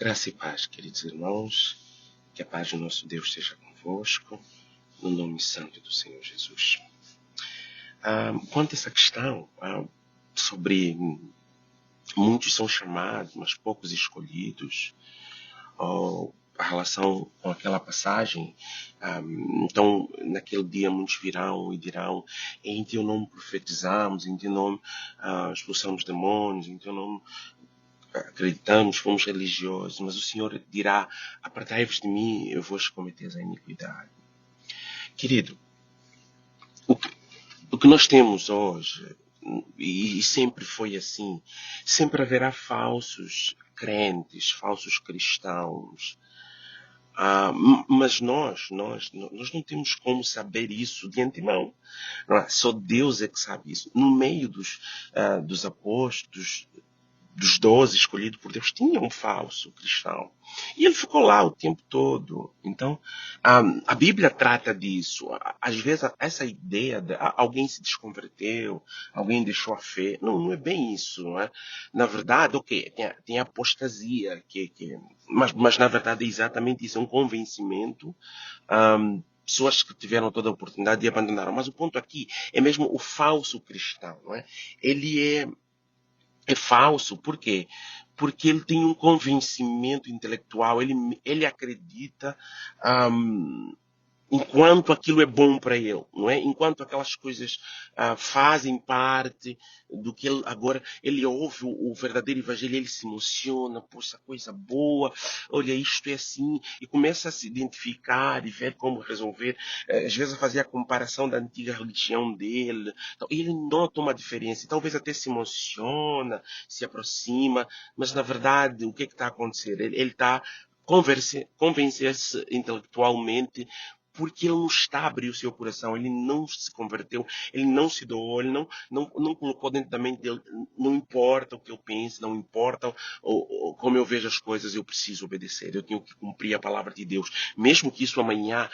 Graça e paz, queridos irmãos, que a paz do nosso Deus esteja convosco, no nome santo do Senhor Jesus. Quanto a essa questão sobre muitos são chamados, mas poucos escolhidos, a relação com aquela passagem, então naquele dia muitos virão e dirão: em teu nome profetizamos, em teu nome expulsamos demônios, em teu nome acreditamos, fomos religiosos, mas o Senhor dirá: apartai-vos de mim, eu vos cometeis a iniquidade. Querido, o que nós temos hoje, e sempre foi assim, sempre haverá falsos crentes, falsos cristãos. Mas nós não temos como saber isso de antemão. Não é? Só Deus é que sabe isso. No meio dos apóstolos, dos 12 escolhidos por Deus, tinha um falso cristão. E ele ficou lá o tempo todo. Então, a Bíblia trata disso. Às vezes, essa ideia de alguém se desconverteu, alguém deixou a fé. Não é bem isso. Não é? Na verdade, tem a apostasia, mas na verdade é exatamente isso. É um convencimento. Pessoas que tiveram toda a oportunidade e abandonaram. Mas o ponto aqui é mesmo o falso cristão. Não é? Ele é falso. Por quê? Porque ele tem um convencimento intelectual, ele acredita enquanto aquilo é bom para ele, não é? Enquanto aquelas coisas fazem parte do que ele agora, ele ouve o verdadeiro evangelho, ele se emociona, poxa, coisa boa, olha, isto é assim, e começa a se identificar e ver como resolver, às vezes a fazer a comparação da antiga religião dele, então, ele nota uma diferença, e talvez até se emociona, se aproxima, mas na verdade, o que está a acontecer? Ele está convencer-se intelectualmente, porque ele não está a abrir o seu coração, ele não se converteu, ele não se doou, ele não colocou dentro da mente dele, não importa o que eu pense, não importa como eu vejo as coisas, eu preciso obedecer, eu tenho que cumprir a palavra de Deus, mesmo que isso amanhã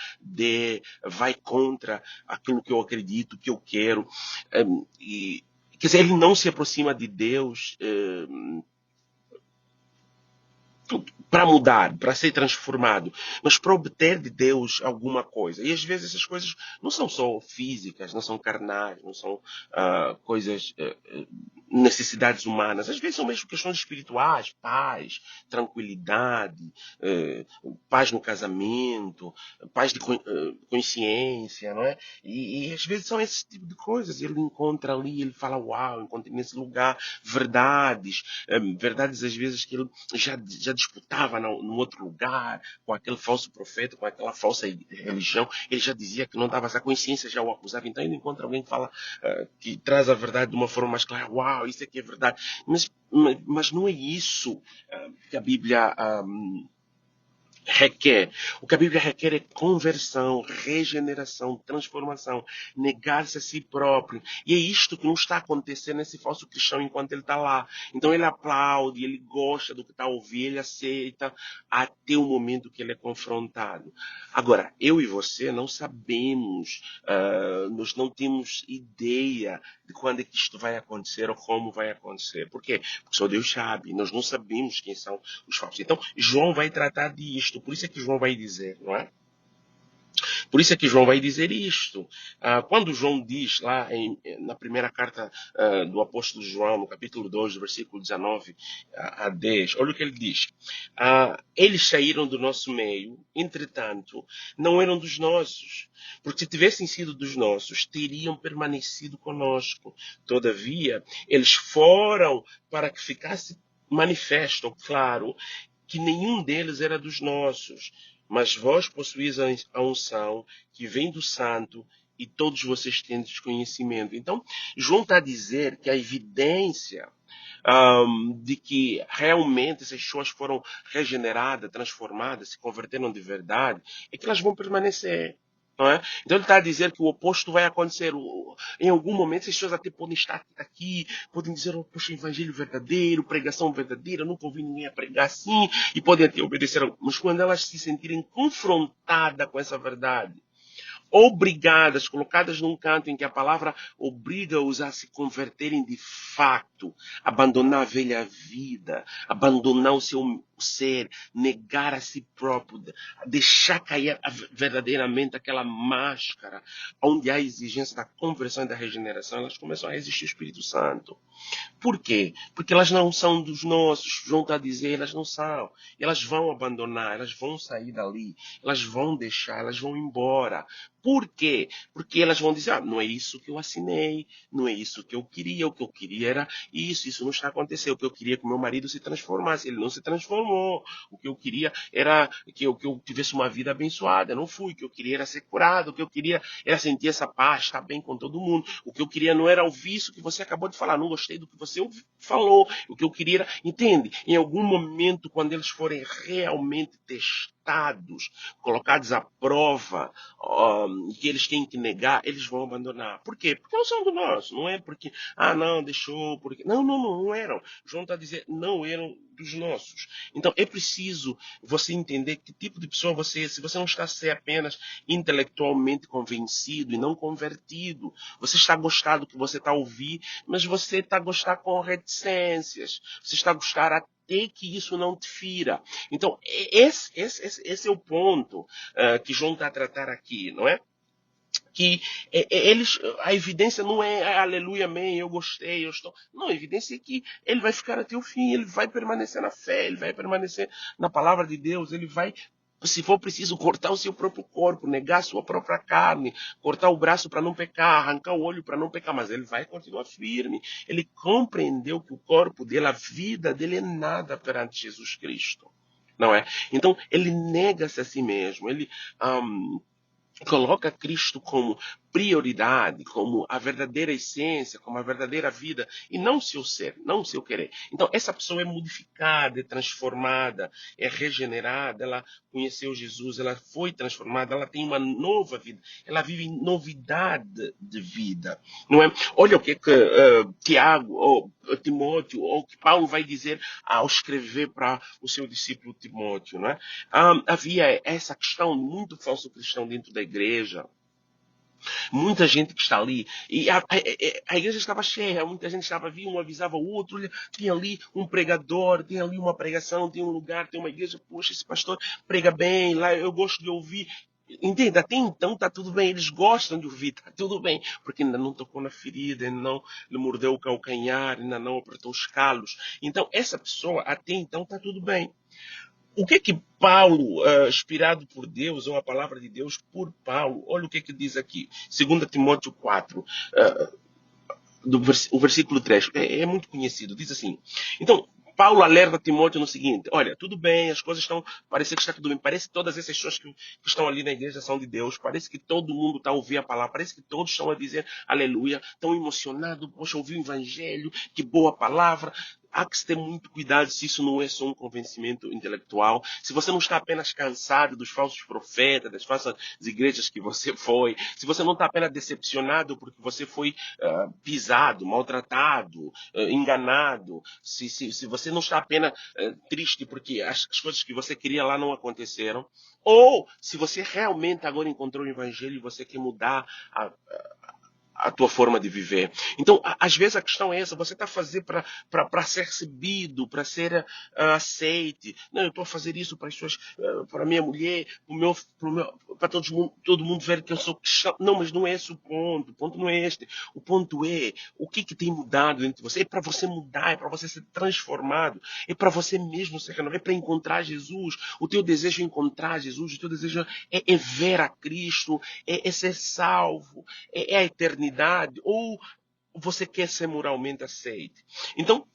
vai contra aquilo que eu acredito, que eu quero. Quer dizer, ele não se aproxima de Deus para mudar, para ser transformado, mas para obter de Deus alguma coisa. E às vezes essas coisas não são só físicas, não são carnais, não são coisas, necessidades humanas. Às vezes são mesmo questões espirituais, paz, tranquilidade, paz no casamento, paz de consciência, não é? E às vezes são esse tipo de coisas. Ele encontra ali, ele fala: uau, encontrei nesse lugar verdades, verdades às vezes que ele já disputava no outro lugar, com aquele falso profeta, com aquela falsa religião. Ele já dizia que não dava, essa consciência já o acusava. Então ele encontra alguém que fala, que traz a verdade de uma forma mais clara: uau, isso aqui é verdade. Mas não é isso que a Bíblia requer. O que a Bíblia requer é conversão, regeneração, transformação, negar-se a si próprio. E é isto que não está acontecendo nesse falso cristão enquanto ele está lá. Então ele aplaude, ele gosta do que está a ouvir, ele aceita até o momento que ele é confrontado. Agora, eu e você não sabemos, nós não temos ideia de quando é que isto vai acontecer ou como vai acontecer. Por quê? Porque só Deus sabe. Nós não sabemos quem são os falsos. Então, João vai tratar disto. Por isso é que João vai dizer, não é? Por isso é que João vai dizer isto. Quando João diz lá na primeira carta do apóstolo João, no capítulo 2, versículo 19 a 10, olha o que ele diz. Eles saíram do nosso meio, entretanto, não eram dos nossos. Porque se tivessem sido dos nossos, teriam permanecido conosco. Todavia, eles foram para que ficasse manifesto, claro, que nenhum deles era dos nossos. Mas vós possuís a unção que vem do Santo, e todos vocês têm desconhecimento. Então, João está a dizer que a evidência de que realmente essas pessoas foram regeneradas, transformadas, se converteram de verdade, é que elas vão permanecer. Não é? Então ele está a dizer que o oposto vai acontecer. Em algum momento as pessoas até podem estar aqui, podem dizer: oh, poxa, evangelho verdadeiro, pregação verdadeira, nunca ouvi ninguém a pregar assim, e podem até obedecer. Mas quando elas se sentirem confrontadas com essa verdade, obrigadas, colocadas num canto em que a palavra obriga-os a se converterem de fato, abandonar a velha vida, abandonar o seu ser, negar a si próprio, deixar cair verdadeiramente aquela máscara onde há a exigência da conversão e da regeneração, elas começam a resistir ao Espírito Santo. Por quê? Porque elas não são dos nossos. João está a dizer, elas não são. Elas vão abandonar, elas vão sair dali, elas vão deixar, elas vão embora. Por quê? Porque elas vão dizer, não é isso que eu assinei, não é isso que eu queria, o que eu queria era isso não está acontecendo. O que eu queria é que meu marido se transformasse, ele não se transformou. O que eu queria era que eu tivesse uma vida abençoada, não fui. O que eu queria era ser curado, o que eu queria era sentir essa paz, estar bem com todo mundo. O que eu queria não era ouvir isso que você acabou de falar, não gostei do que você falou. O que eu queria era, entende? Em algum momento, quando eles forem realmente testados, colocados à prova, que eles têm que negar, eles vão abandonar. Por quê? Porque não são do nosso, não é porque, não, deixou, porque... Não eram. João está dizendo, não eram dos nossos. Então, é preciso você entender que tipo de pessoa você é. Se você não está a ser apenas intelectualmente convencido e não convertido, você está a gostar do que você está a ouvir, mas você está a gostar com reticências. Você está a gostar até que isso não te fira. Então, esse é o ponto que João está a tratar aqui, não é? Que a evidência não é aleluia, amém, eu gostei, eu estou. Não, a evidência é que ele vai ficar até o fim, ele vai permanecer na fé, ele vai permanecer na palavra de Deus, ele vai, se for preciso, cortar o seu próprio corpo, negar a sua própria carne, cortar o braço para não pecar, arrancar o olho para não pecar, mas ele vai continuar firme. Ele compreendeu que o corpo dele, a vida dele é nada perante Jesus Cristo. Não é? Então, ele nega-se a si mesmo, ele coloca Cristo como prioridade, como a verdadeira essência, como a verdadeira vida, e não o seu ser, não o seu querer. Então, essa pessoa é modificada, é transformada, é regenerada, ela conheceu Jesus, ela foi transformada, ela tem uma nova vida, ela vive em novidade de vida, não é? Olha o que Tiago, ou Timóteo, ou que Paulo vai dizer ao escrever para o seu discípulo Timóteo, não é? Havia essa questão de muito falso cristão dentro da igreja, muita gente que está ali, e a igreja estava cheia, muita gente estava, via um avisava o outro, olha, tem ali um pregador, tem ali uma pregação, tem um lugar, tem uma igreja, poxa, esse pastor prega bem, lá eu gosto de ouvir. Entende? Até então está tudo bem, eles gostam de ouvir, está tudo bem, porque ainda não tocou na ferida, ainda não lhe mordeu o calcanhar, ainda não apertou os calos. Então, essa pessoa, até então, está tudo bem. O que Paulo, inspirado por Deus, ou a palavra de Deus por Paulo, olha o que diz aqui, 2 Timóteo 4, o versículo 3, é muito conhecido, diz assim, então, Paulo alerta Timóteo no seguinte, olha, tudo bem, as coisas estão, parece que está tudo bem, parece que todas essas pessoas que estão ali na igreja são de Deus, parece que todo mundo está a ouvir a palavra, parece que todos estão a dizer aleluia, estão emocionados, poxa, ouvi o evangelho, que boa palavra. Há que se ter muito cuidado se isso não é só um convencimento intelectual. Se você não está apenas cansado dos falsos profetas, das falsas igrejas que você foi. Se você não está apenas decepcionado porque você foi pisado, maltratado, enganado. Se você não está apenas triste porque as coisas que você queria lá não aconteceram. Ou se você realmente agora encontrou o evangelho e você quer mudar a tua forma de viver. Então, às vezes a questão é essa, você está a fazer para ser recebido, para ser aceite. Não, eu estou a fazer isso para as pessoas, para a minha mulher, para todo mundo ver que eu sou cristão. Não, mas não é esse o ponto não é este. O ponto é, o que tem mudado dentro de você? É para você mudar, é para você ser transformado, é para você mesmo ser renovado, é para encontrar Jesus. O teu desejo é encontrar Jesus, o teu desejo é ver a Cristo, é ser salvo, é a eternidade. Ou você quer ser moralmente aceite? Então,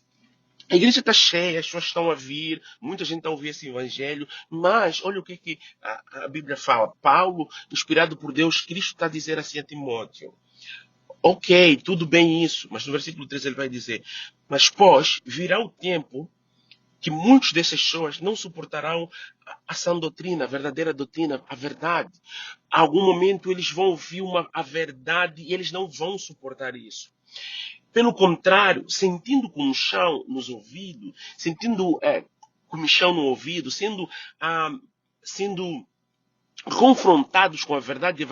a igreja está cheia, as pessoas estão a vir, muita gente está a ouvir esse evangelho, mas olha o que a Bíblia fala. Paulo, inspirado por Deus, Cristo está a dizer assim a Timóteo. Ok, tudo bem isso, mas no versículo 3 ele vai dizer, mas virá o tempo que muitos dessas pessoas não suportarão a sã doutrina, a verdadeira doutrina, a verdade. A algum momento eles vão ouvir a verdade e eles não vão suportar isso. Pelo contrário, sentindo comichão nos ouvidos, sentindo comichão no ouvido, sendo confrontados com a verdade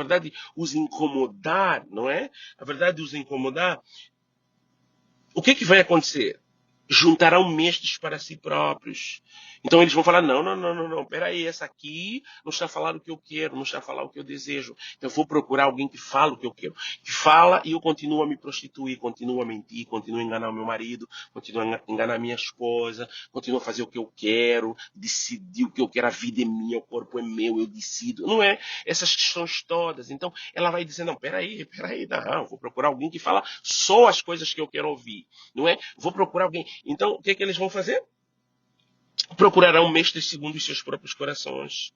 os incomodar, não é? A verdade os incomodar. O que vai acontecer? juntarão mestres para si próprios. Então eles vão falar, não, peraí, essa aqui não está a falar o que eu quero, não está a falar o que eu desejo. Então eu vou procurar alguém que fala o que eu quero. Que fala e eu continuo a me prostituir, continuo a mentir, continuo a enganar o meu marido, continuo a enganar minha esposa, continuo a fazer o que eu quero, decidir o que eu quero, a vida é minha, o corpo é meu, eu decido. Não é? Essas questões todas. Então ela vai dizer, não, peraí, não, vou procurar alguém que fala só as coisas que eu quero ouvir. Não é? Vou procurar alguém. Então, o que é que eles vão fazer? Procurarão mestres segundo os seus próprios corações.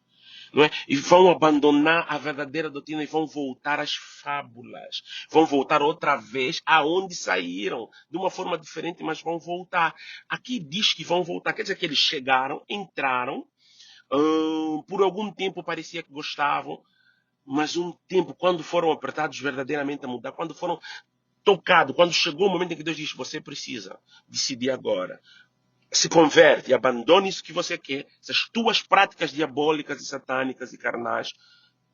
Não é? E vão abandonar a verdadeira doutrina e vão voltar às fábulas. Vão voltar outra vez aonde saíram. De uma forma diferente, mas vão voltar. Aqui diz que vão voltar. Quer dizer que eles chegaram, entraram. Por algum tempo parecia que gostavam. Mas um tempo, quando foram apertados verdadeiramente a mudar, quando foram tocados, quando chegou o momento em que Deus diz, você precisa decidir agora. Se converte, abandone isso que você quer, essas tuas práticas diabólicas e satânicas e carnais,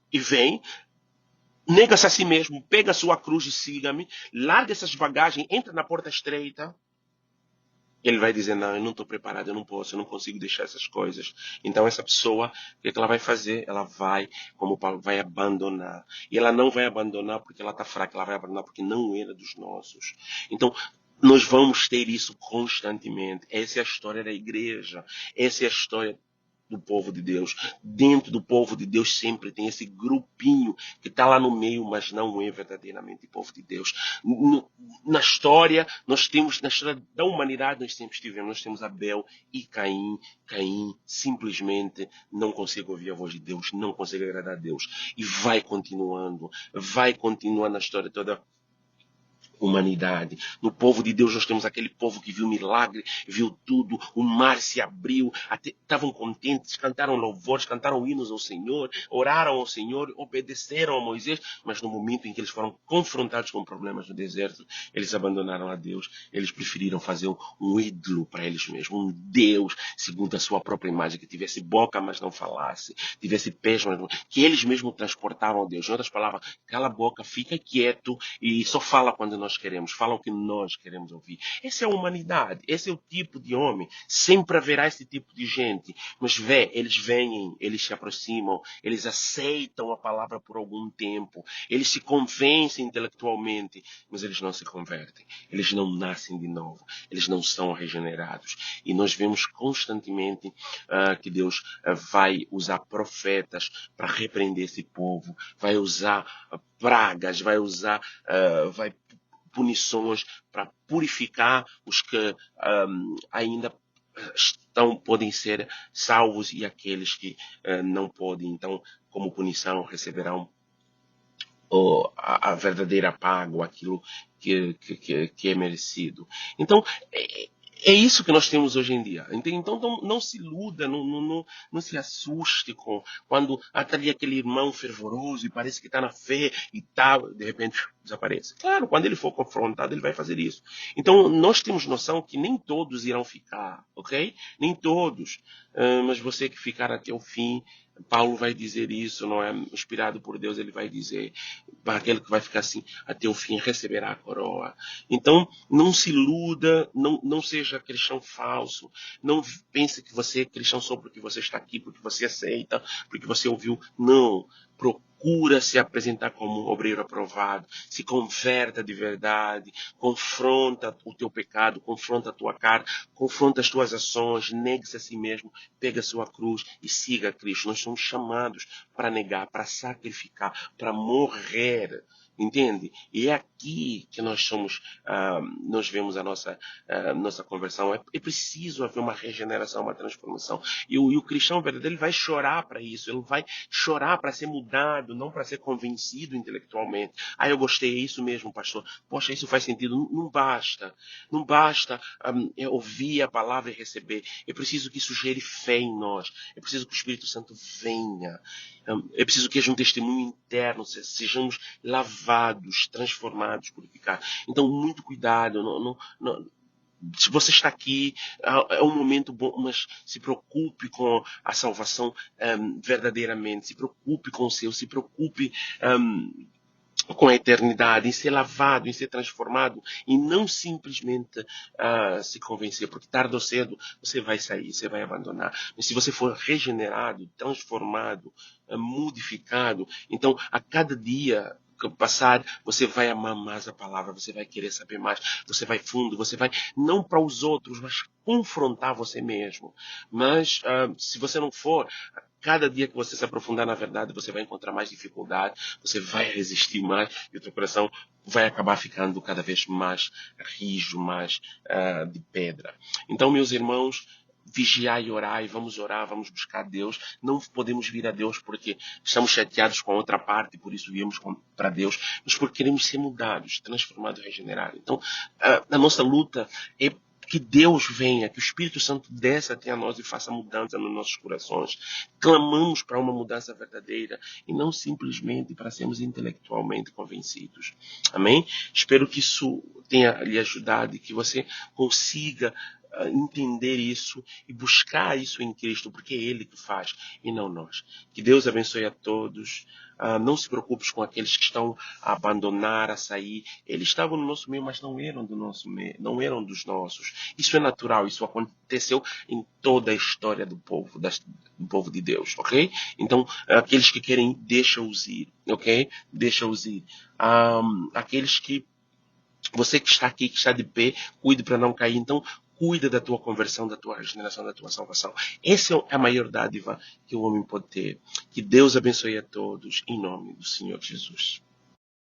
e vem, nega-se a si mesmo, pega a sua cruz e siga-me, larga essas bagagens, entra na porta estreita. Ele vai dizer, não, eu não estou preparado, eu não posso, eu não consigo deixar essas coisas. Então essa pessoa, o que é que ela vai fazer? Ela vai, como Paulo, vai abandonar. E ela não vai abandonar porque ela está fraca, ela vai abandonar porque não era dos nossos. Então, nós vamos ter isso constantemente. Essa é a história da igreja. Essa é a história do povo de Deus. Dentro do povo de Deus sempre tem esse grupinho que está lá no meio, mas não é verdadeiramente povo de Deus. Na história, na história da humanidade, nós sempre tivemos, nós temos Abel e Caim. Caim simplesmente não consegue ouvir a voz de Deus, não consegue agradar a Deus. E vai continuando na história toda humanidade. No povo de Deus nós temos aquele povo que viu milagre, viu tudo, o mar se abriu, estavam contentes, cantaram louvores, cantaram hinos ao Senhor, oraram ao Senhor, obedeceram a Moisés, mas no momento em que eles foram confrontados com problemas no deserto, eles abandonaram a Deus, eles preferiram fazer um ídolo para eles mesmos, um Deus segundo a sua própria imagem, que tivesse boca, mas não falasse, tivesse pés, mas não, que eles mesmos transportavam a Deus. Em outras palavras, cala a boca, fica quieto e só fala quando nós queremos, fala o que nós queremos ouvir. Essa é a humanidade, esse é o tipo de homem. Sempre haverá esse tipo de gente. Mas eles vêm, eles se aproximam, eles aceitam a palavra por algum tempo, eles se convencem intelectualmente, mas eles não se convertem, eles não nascem de novo, eles não são regenerados. E nós vemos constantemente que Deus vai usar profetas para repreender esse povo, vai usar pragas, vai punições para purificar os que ainda podem ser salvos e aqueles que não podem. Então, como punição, receberão a verdadeira paga, aquilo que é merecido. Então, é isso que nós temos hoje em dia. Então não se iluda, não se assuste quando está ali aquele irmão fervoroso e parece que está na fé e tal, de repente desaparece. Claro, quando ele for confrontado, ele vai fazer isso. Então nós temos noção que nem todos irão ficar, ok? Nem todos. Mas você que ficar até o fim, Paulo vai dizer isso, não é? Inspirado por Deus, ele vai dizer, para aquele que vai ficar assim até o fim, receberá a coroa. Então, não se iluda, não seja cristão falso, não pense que você é cristão só porque você está aqui, porque você aceita, porque você ouviu. Não, procura se apresentar como um obreiro aprovado, se converta de verdade, confronta o teu pecado, confronta a tua carne, confronta as tuas ações, negue-se a si mesmo, pega a sua cruz e siga a Cristo. Nós somos chamados para negar, para sacrificar, para morrer. Entende? E é aqui que nós vemos a nossa conversão. É preciso haver uma regeneração, uma transformação. E o cristão verdadeiro, ele vai chorar para isso. Ele vai chorar para ser mudado, não para ser convencido intelectualmente. Eu gostei, é isso mesmo, pastor. Poxa, isso faz sentido. Não basta. Não basta ouvir a palavra e receber. É preciso que isso gere fé em nós. É preciso que o Espírito Santo venha. É preciso que haja um testemunho interno, sejamos lavados, transformados, purificados. Então, muito cuidado. Se você está aqui, é um momento bom, mas se preocupe com a salvação verdadeiramente. Se preocupe com o seu, se preocupe com a eternidade, em ser lavado, em ser transformado, e não simplesmente se convencer, porque tarde ou cedo você vai sair, você vai abandonar. Mas se você for regenerado, transformado, modificado, então a cada dia que passar, você vai amar mais a palavra, você vai querer saber mais, você vai fundo, você vai não para os outros, mas confrontar você mesmo. Mas se você não for, cada dia que você se aprofundar na verdade, você vai encontrar mais dificuldade, você vai resistir mais e o teu coração vai acabar ficando cada vez mais rijo, mais de pedra. Então, meus irmãos, vigiai e orai, vamos orar, vamos buscar Deus. Não podemos vir a Deus porque estamos chateados com a outra parte, por isso viemos para Deus, mas porque queremos ser mudados, transformados, regenerados. Então, a nossa luta é que Deus venha, que o Espírito Santo desça até a nós e faça mudança nos nossos corações. Clamamos para uma mudança verdadeira e não simplesmente para sermos intelectualmente convencidos. Amém? Espero que isso tenha lhe ajudado e que você consiga entender isso e buscar isso em Cristo, porque é Ele que faz e não nós. Que Deus abençoe a todos. Não se preocupe com aqueles que estão a abandonar, a sair. Eles estavam no nosso meio, mas não eram do nosso meio, não eram dos nossos. Isso é natural, isso aconteceu em toda a história do povo, do povo de Deus, ok? Então, aqueles que querem, deixa-os ir, ok? Deixa-os ir. Aqueles que você que está aqui, que está de pé, cuide para não cair. Então, cuida da tua conversão, da tua regeneração, da tua salvação. Essa é a maior dádiva que o homem pode ter. Que Deus abençoe a todos, em nome do Senhor Jesus.